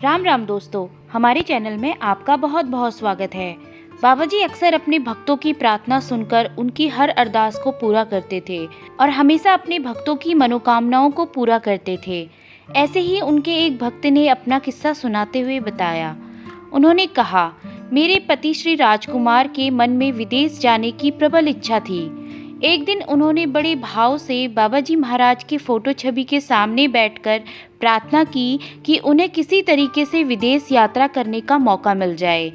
राम राम दोस्तों, हमारे चैनल में आपका बहुत बहुत स्वागत है। बाबा जी अक्सर अपने भक्तों की प्रार्थना सुनकर उनकी हर अरदास को पूरा करते थे और हमेशा अपने भक्तों की मनोकामनाओं को पूरा करते थे। ऐसे ही उनके एक भक्त ने अपना किस्सा सुनाते हुए बताया। उन्होंने कहा, मेरे पति श्री राजकुमार के मन में विदेश जाने की प्रबल इच्छा थी। एक दिन उन्होंने बड़े भाव से बाबा जी महाराज की फोटो छवि के सामने बैठकर प्रार्थना की कि उन्हें किसी तरीके से विदेश यात्रा करने का मौका मिल जाए।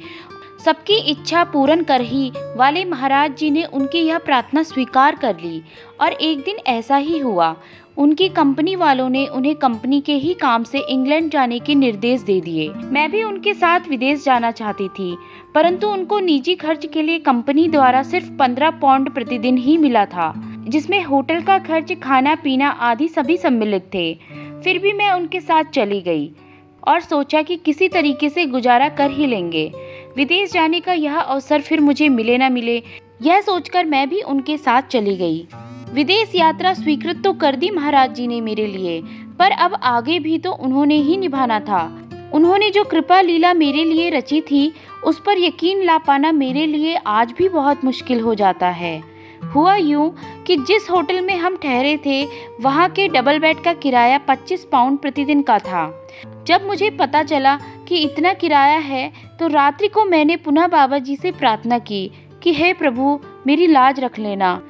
सबकी इच्छा पूर्ण कर ही वाले महाराज जी ने उनकी यह प्रार्थना स्वीकार कर ली और एक दिन ऐसा ही हुआ। उनकी कंपनी वालों ने उन्हें कंपनी के ही काम से इंग्लैंड जाने के निर्देश दे दिए। मैं भी उनके साथ विदेश जाना चाहती थी, परंतु उनको निजी खर्च के लिए कंपनी द्वारा सिर्फ 15 पाउंड प्रतिदिन ही मिला था, जिसमें होटल का खर्च, खाना पीना आदि सभी सम्मिलित थे। फिर भी मैं उनके साथ चली गई और सोचा कि किसी तरीके से गुजारा कर ही लेंगे। विदेश जाने का यह अवसर फिर मुझे मिले ना मिले, यह सोचकर मैं भी उनके साथ चली गई। विदेश यात्रा स्वीकृत तो कर दी महाराज जी ने मेरे लिए, पर अब आगे भी तो उन्होंने ही निभाना था। उन्होंने जो कृपा लीला मेरे लिए रची थी, उस पर यकीन ला पाना मेरे लिए आज भी बहुत मुश्किल हो जाता है। हुआ यूं कि जिस होटल में हम ठहरे थे, वहाँ के डबल बेड का किराया 25 पाउंड प्रतिदिन का था। जब मुझे पता चला कि इतना किराया है, तो रात्रि को मैंने पुनः बाबा जी से प्रार्थना की कि हे प्रभु, मेरी लाज रख लेना।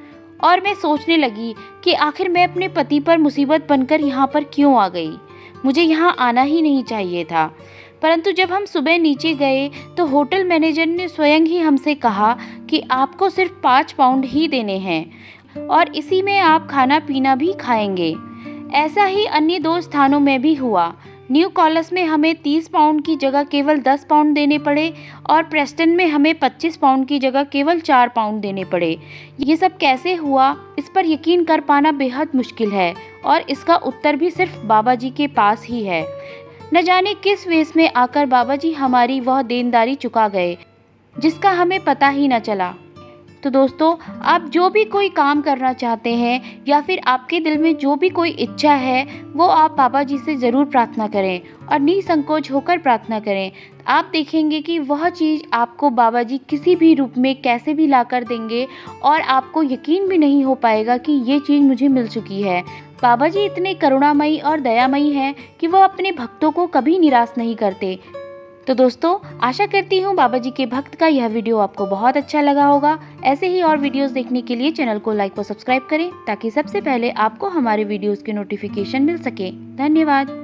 और मैं सोचने लगी कि आखिर मैं अपने पति पर मुसीबत बनकर यहाँ पर क्यों आ गई। मुझे यहाँ आना ही नहीं चाहिए था। परंतु जब हम सुबह नीचे गए तो होटल मैनेजर ने स्वयं ही हमसे कहा कि आपको सिर्फ 5 पाउंड ही देने हैं और इसी में आप खाना पीना भी खाएंगे। ऐसा ही अन्य 2 स्थानों में भी हुआ। न्यू कॉलेज में हमें 30 पाउंड की जगह केवल 10 पाउंड देने पड़े और प्रेस्टन में हमें 25 पाउंड की जगह केवल 4 पाउंड देने पड़े। ये सब कैसे हुआ, इस पर यकीन कर पाना बेहद मुश्किल है और इसका उत्तर भी सिर्फ बाबा जी के पास ही है। न जाने किस वेश में आकर बाबा जी हमारी वह देनदारी चुका गए, जिसका हमें पता ही न चला। तो दोस्तों, आप जो भी कोई काम करना चाहते हैं या फिर आपके दिल में जो भी कोई इच्छा है, वो आप बाबा जी से ज़रूर प्रार्थना करें और निसंकोच होकर प्रार्थना करें। आप देखेंगे कि वह चीज़ आपको बाबा जी किसी भी रूप में कैसे भी ला कर देंगे और आपको यकीन भी नहीं हो पाएगा कि ये चीज़ मुझे मिल चुकी है। बाबा जी इतने करुणामयी और दयामयी हैं कि वो अपने भक्तों को कभी निराश नहीं करते। तो दोस्तों, आशा करती हूँ बाबा जी के भक्त का यह वीडियो आपको बहुत अच्छा लगा होगा। ऐसे ही और वीडियोस देखने के लिए चैनल को लाइक और सब्सक्राइब करें, ताकि सबसे पहले आपको हमारे वीडियोस के नोटिफिकेशन मिल सके। धन्यवाद।